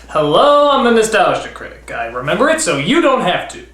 Hello, I'm the Nostalgia Critic. I remember it so you don't have to.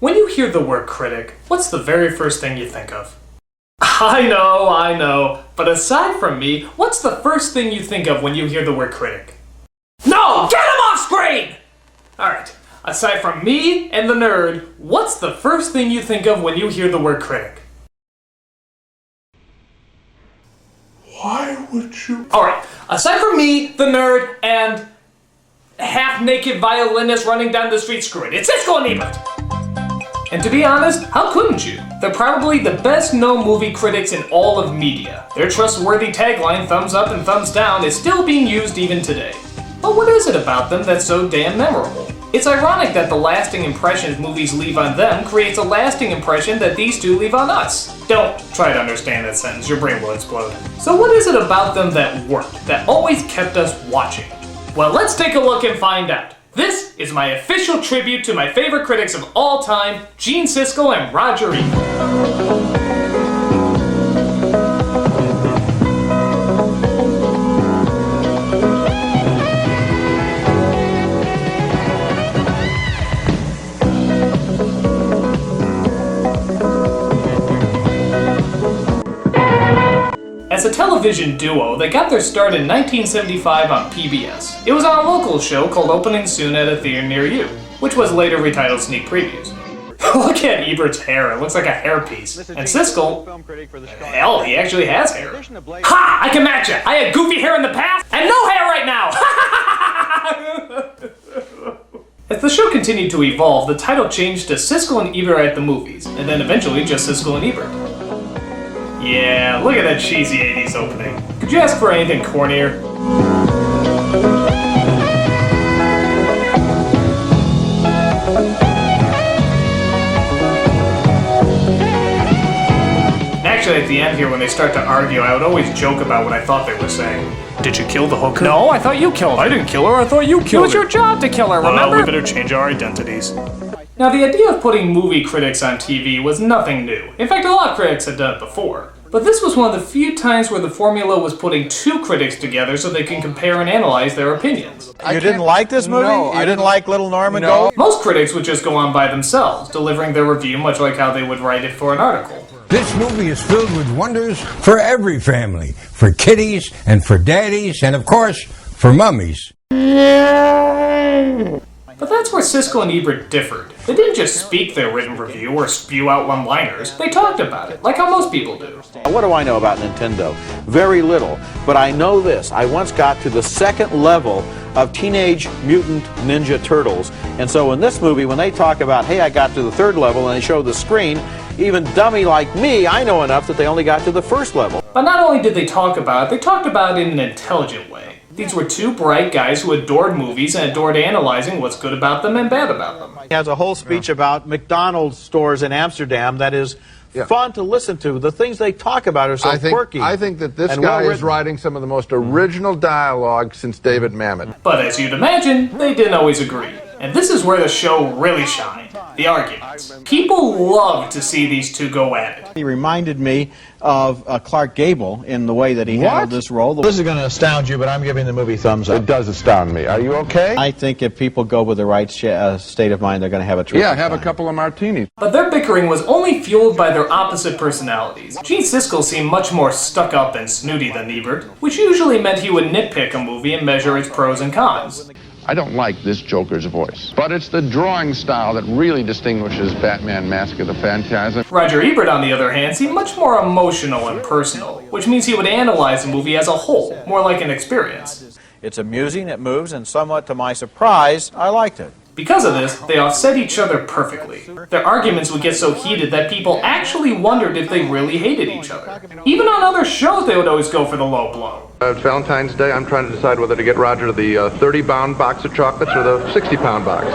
When you hear the word critic, what's the very first thing you think of? I know, but aside from me, what's the first thing you think of when you hear the word critic? No! Get him off screen! Alright, aside from me and the nerd, what's the first thing you think of when you hear the word critic? Why would you? Alright, aside from me, the nerd, and half-naked violinist running down the street, screw it, it's Siskel and Ebert! And to be honest, how couldn't you? They're probably the best-known movie critics in all of media. Their trustworthy tagline, thumbs up and thumbs down, is still being used even today. But what is it about them that's so damn memorable? It's ironic that the lasting impressions movies leave on them creates a lasting impression that these two leave on us. Don't try to understand that sentence, your brain will explode. So what is it about them that worked, that always kept us watching? Well, let's take a look and find out. This is my official tribute to my favorite critics of all time, Gene Siskel and Roger Ebert. As a television duo, they got their start in 1975 on PBS. It was on a local show called Opening Soon at a Theater Near You, which was later retitled Sneak Previews. Look at Ebert's hair, it looks like a hairpiece. And Siskel, hell, he actually has hair. Ha! I can match it! I had goofy hair in the past, and no hair right now! As the show continued to evolve, the title changed to Siskel and Ebert at the Movies, and then eventually just Siskel and Ebert. Yeah, look at that cheesy 80s opening. Could you ask for anything cornier? Actually, at the end here, when they start to argue, I would always joke about what I thought they were saying. Did you kill the hooker? No, I thought you killed her. I didn't kill her, I thought you killed her. It was your job to kill her, remember? Well, we better change our identities. Now, the idea of putting movie critics on TV was nothing new. In fact, a lot of critics had done it before. But this was one of the few times where the formula was putting two critics together so they can compare and analyze their opinions. You didn't like this movie? No, you didn't like Little Norman Gold? Most critics would just go on by themselves, delivering their review much like how they would write it for an article. This movie is filled with wonders for every family, for kiddies and for daddies and, of course, for mummies. But that's where Siskel and Ebert differed. They didn't just speak their written review or spew out one-liners, they talked about it, like how most people do. What do I know about Nintendo? Very little, but I know this. I once got to the second level of Teenage Mutant Ninja Turtles, and so in this movie, when they talk about, hey, I got to the third level, and they show the screen, even dummy like me, I know enough that they only got to the first level. But not only did they talk about it, they talked about it in an intelligent way. These were two bright guys who adored movies and adored analyzing what's good about them and bad about them. He has a whole speech about McDonald's stores in Amsterdam that is fun to listen to. The things they talk about are so quirky. I think that this guy is writing some of the most original dialogue since David Mamet. But as you'd imagine, they didn't always agree. And this is where the show really shined. The arguments. People love to see these two go at it. He reminded me of Clark Gable in the way that he handled this role. This is going to astound you, but I'm giving the movie thumbs up. It does astound me. Are you okay? I think if people go with the right state of mind, they're going to have a terrific Yeah, have time. a couple of martinis. But their bickering was only fueled by their opposite personalities. Gene Siskel seemed much more stuck-up and snooty than Ebert, which usually meant he would nitpick a movie and measure its pros and cons. I don't like this Joker's voice, but it's the drawing style that really distinguishes Batman Mask of the Phantasm. Roger Ebert, on the other hand, seemed much more emotional and personal, which means he would analyze the movie as a whole, more like an experience. It's amusing, it moves, and somewhat to my surprise, I liked it. Because of this, they offset each other perfectly. Their arguments would get so heated that people actually wondered if they really hated each other. Even on other shows, they would always go for the low blow. It's Valentine's Day. I'm trying to decide whether to get Roger the 30-pound box of chocolates or the 60-pound box.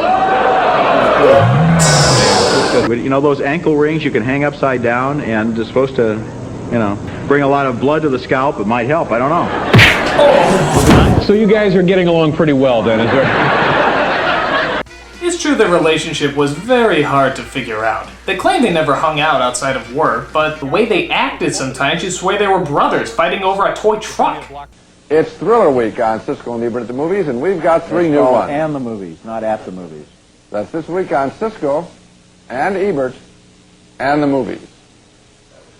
You know those ankle rings you can hang upside down and it's supposed to, you know, bring a lot of blood to the scalp? It might help. I don't know. Oh. So you guys are getting along pretty well then, is there? It's true their relationship was very hard to figure out. They claim they never hung out outside of work, but the way they acted sometimes, you swear they were brothers fighting over a toy truck. It's Thriller Week on Siskel and Ebert at the movies, and we've got three new ones. And the movies, not at the movies. That's this week on Siskel and Ebert and the movies.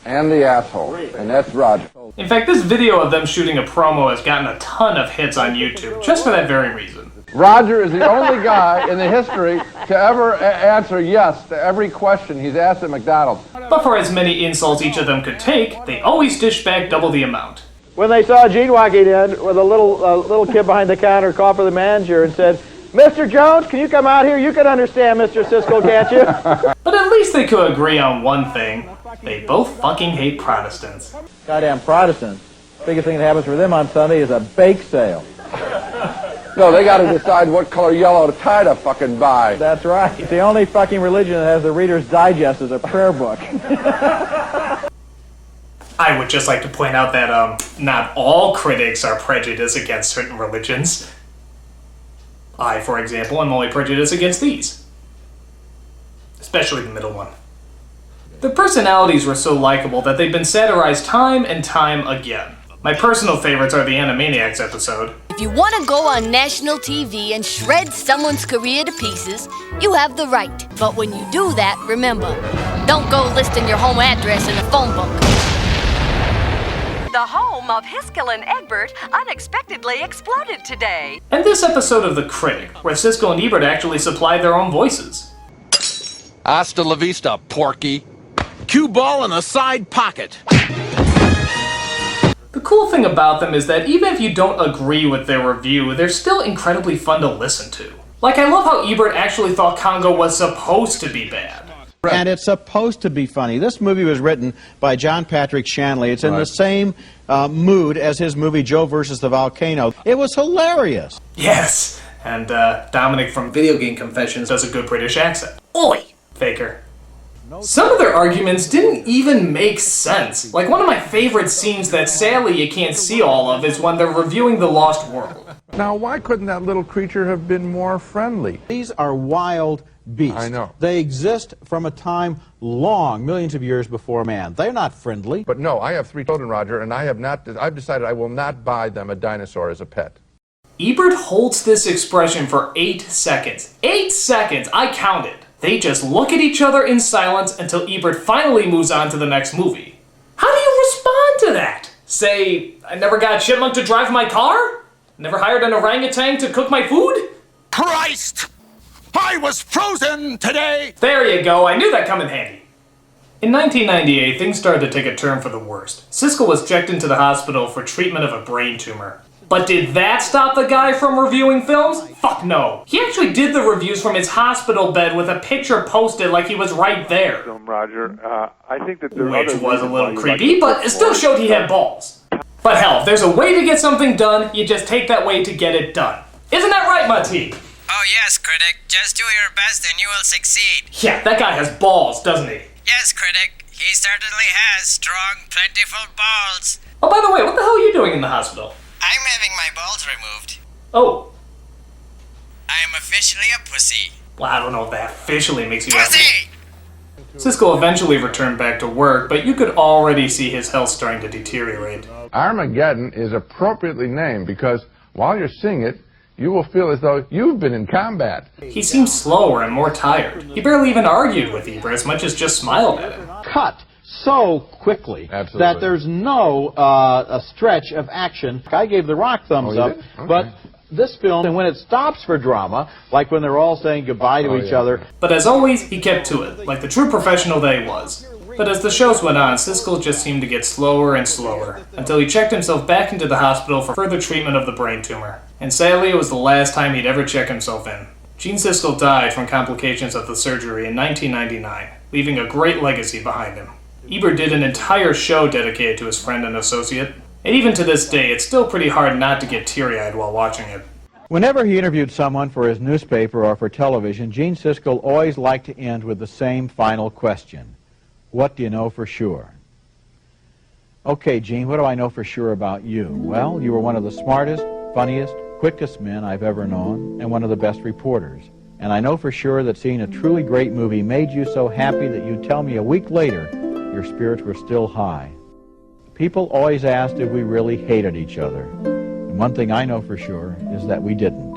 And the asshole. And that's Roger. In fact, this video of them shooting a promo has gotten a ton of hits on YouTube, just for that very reason. Roger is the only guy in the history to ever answer yes to every question he's asked at McDonald's. But for as many insults each of them could take, they always dish back double the amount. When they saw Gene walking in with a little kid behind the counter, called for the manager and said, "Mr. Jones, can you come out here? You can understand Mr. Siskel, can't you?" But at least they could agree on one thing. They both fucking hate Protestants. Goddamn Protestants. Biggest thing that happens for them on Sunday is a bake sale. No, they got to decide what color yellow tie to fucking buy. That's right. It's the only fucking religion that has the Reader's Digest as a prayer book. I would just like to point out that not all critics are prejudiced against certain religions. I, for example, am only prejudiced against these. Especially the middle one. Their personalities were so likable that they've been satirized time and time again. My personal favorites are the Animaniacs episode. If you want to go on national TV and shred someone's career to pieces, you have the right. But when you do that, remember, don't go listing your home address in a phone book. The home of Siskel and Ebert unexpectedly exploded today. And this episode of The Critic, where Siskel and Ebert actually supplied their own voices. Hasta la vista, porky. Cue ball in a side pocket. The cool thing about them is that even if you don't agree with their review, they're still incredibly fun to listen to. Like, I love how Ebert actually thought Congo was supposed to be bad. And it's supposed to be funny. This movie was written by John Patrick Shanley. It's in the same mood as his movie Joe versus the Volcano. It was hilarious. Yes, and Dominic from Video Game Confessions does a good British accent. Oi! Faker. Some of their arguments didn't even make sense. Like, one of my favorite scenes that sadly you can't see all of is when they're reviewing The Lost World. Now, why couldn't that little creature have been more friendly? These are wild beasts. I know. They exist from a time long, millions of years before man. They're not friendly. But no, I have 3 children, Roger, and I've decided I will not buy them a dinosaur as a pet. Ebert holds this expression for 8 seconds. 8 seconds! I counted. They just look at each other in silence until Ebert finally moves on to the next movie. How do you respond to that? Say, I never got a chipmunk to drive my car? Never hired an orangutan to cook my food? Christ! I was frozen today! There you go, I knew that'd come in handy. In 1998, things started to take a turn for the worst. Siskel was checked into the hospital for treatment of a brain tumor. But did that stop the guy from reviewing films? Fuck no. He actually did the reviews from his hospital bed with a picture posted like he was right there. Roger, I think that Which was a little creepy, but it still showed he had balls. But hell, if there's a way to get something done, you just take that way to get it done. Isn't that right, Mati? Oh yes, Critic. Just do your best and you will succeed. Yeah, that guy has balls, doesn't he? Yes, Critic. He certainly has strong, plentiful balls. Oh, by the way, what the hell are you doing in the hospital? I'm having my balls removed. Oh. I am officially a pussy. Well, I don't know if that officially makes you Pussy! Siskel eventually returned back to work, but you could already see his health starting to deteriorate. Armageddon is appropriately named because while you're seeing it, you will feel as though you've been in combat. He seemed slower and more tired. He barely even argued with Ebert as much as just smiled at him. Cut so quickly that there's no a stretch of action. I gave The Rock thumbs up, but this film, and when it stops for drama, like when they're all saying goodbye to each other. But as always, he kept to it, like the true professional that he was. But as the shows went on, Siskel just seemed to get slower and slower, until he checked himself back into the hospital for further treatment of the brain tumor. And sadly, it was the last time he'd ever check himself in. Gene Siskel died from complications of the surgery in 1999, leaving a great legacy behind him. Ebert did an entire show dedicated to his friend and associate, and even to this day, it's still pretty hard not to get teary-eyed while watching it. Whenever he interviewed someone for his newspaper or for television, Gene Siskel always liked to end with the same final question. What do you know for sure? Okay, Gene, what do I know for sure about you? Well, you were one of the smartest, funniest, quickest men I've ever known, and one of the best reporters. And I know for sure that seeing a truly great movie made you so happy that you'd tell me a week later your spirits were still high. People always asked if we really hated each other. One thing I know for sure is that we didn't.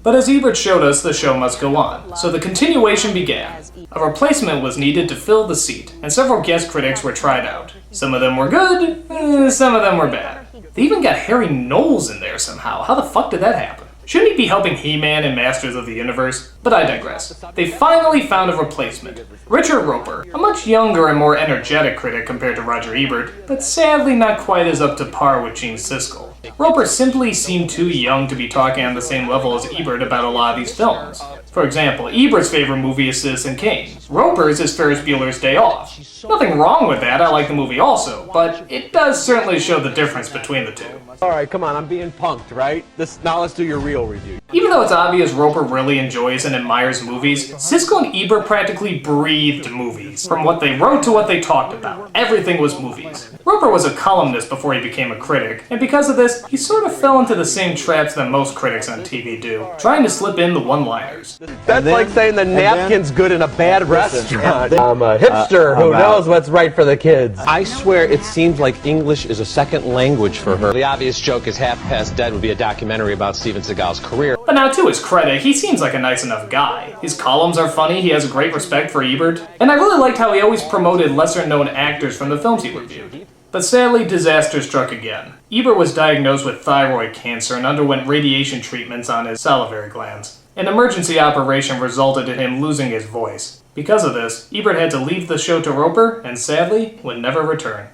But as Ebert showed us, the show must go on, so the continuation began. A replacement was needed to fill the seat, and several guest critics were tried out. Some of them were good, some of them were bad. They even got Harry Knowles in there somehow. How the fuck did that happen? Shouldn't he be helping He-Man and Masters of the Universe? But I digress. They finally found a replacement. Richard Roper, a much younger and more energetic critic compared to Roger Ebert, but sadly not quite as up to par with Gene Siskel. Roper simply seemed too young to be talking on the same level as Ebert about a lot of these films. For example, Ebert's favorite movie is Citizen Kane. Roper's is Ferris Bueller's Day Off. Nothing wrong with that, I like the movie also, but it does certainly show the difference between the two. Alright, come on, I'm being punked, right? Now let's do your real review. Even though it's obvious Roper really enjoys and admires movies, Siskel and Ebert practically breathed movies. From what they wrote to what they talked about, everything was movies. Roper was a columnist before he became a critic, and because of this, he sort of fell into the same traps that most critics on TV do, trying to slip in the one-liners. That's like saying the napkin's good in a bad restaurant. I'm a hipster who knows what's right for the kids. I swear it seems like English is a second language for her. The obvious joke is Half Past Dead would be a documentary about Steven Seagal's career. But now to his credit, he seems like a nice enough guy. His columns are funny, he has a great respect for Ebert, and I really liked how he always promoted lesser-known actors from the films he reviewed. But sadly, disaster struck again. Ebert was diagnosed with thyroid cancer and underwent radiation treatments on his salivary glands. An emergency operation resulted in him losing his voice. Because of this, Ebert had to leave the show to Roper, and sadly, would never return.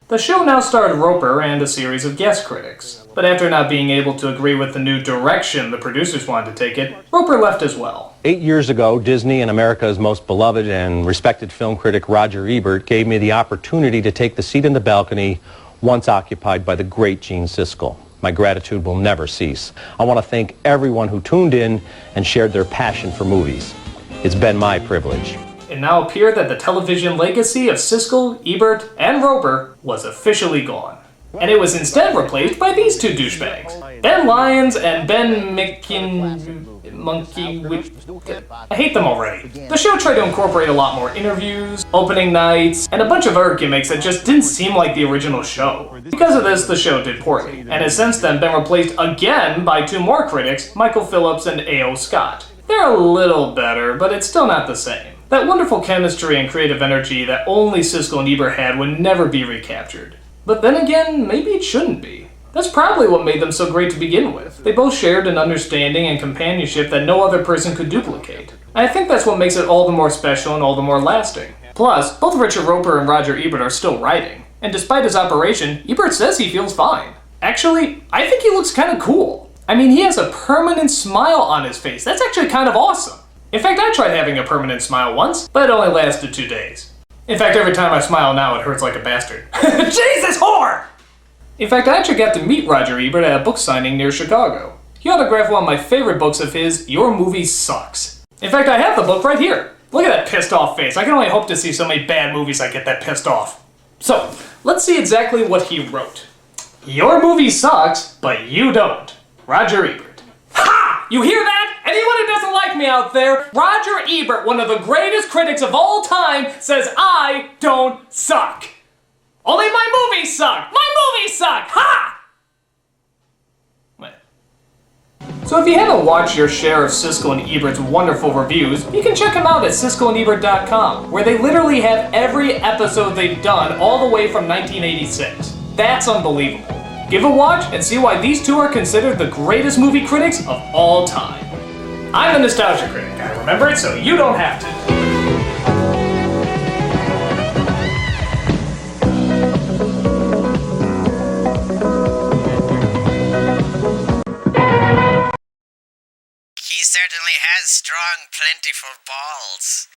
The show now starred Roper and a series of guest critics, but after not being able to agree with the new direction the producers wanted to take it, Roper left as well. 8 years ago, Disney and America's most beloved and respected film critic Roger Ebert gave me the opportunity to take the seat in the balcony once occupied by the great Gene Siskel. My gratitude will never cease. I want to thank everyone who tuned in and shared their passion for movies. It's been my privilege. It now appeared that the television legacy of Siskel, Ebert, and Roper was officially gone. And it was instead replaced by these two douchebags. Ben Lyons and Ben Monkey... I hate them already. The show tried to incorporate a lot more interviews, opening nights, and a bunch of other gimmicks that just didn't seem like the original show. Because of this, the show did poorly, and has since then been replaced again by two more critics, Michael Phillips and A.O. Scott. They're a little better, but it's still not the same. That wonderful chemistry and creative energy that only Siskel and Ebert had would never be recaptured. But then again, maybe it shouldn't be. That's probably what made them so great to begin with. They both shared an understanding and companionship that no other person could duplicate. And I think that's what makes it all the more special and all the more lasting. Plus, both Richard Roper and Roger Ebert are still writing. And despite his operation, Ebert says he feels fine. Actually, I think he looks kind of cool. I mean, he has a permanent smile on his face. That's actually kind of awesome. In fact, I tried having a permanent smile once, but it only lasted 2 days. In fact, every time I smile now, it hurts like a bastard. Jesus, whore! In fact, I actually got to meet Roger Ebert at a book signing near Chicago. He autographed one of my favorite books of his, Your Movie Sucks. In fact, I have the book right here. Look at that pissed off face. I can only hope to see so many bad movies I get that pissed off. So, let's see exactly what he wrote. Your movie sucks, but you don't. Roger Ebert. Ha! You hear that? Anyone who doesn't like me out there, Roger Ebert, one of the greatest critics of all time, says I don't suck. Only my movies suck! My movies suck! Ha! Wait. So if you haven't watched your share of Siskel and Ebert's wonderful reviews, you can check them out at SiskelandEbert.com, where they literally have every episode they've done all the way from 1986. That's unbelievable. Give a watch and see why these two are considered the greatest movie critics of all time. I'm the Nostalgia Critic. I remember it so you don't have to. He certainly has strong, plentiful balls.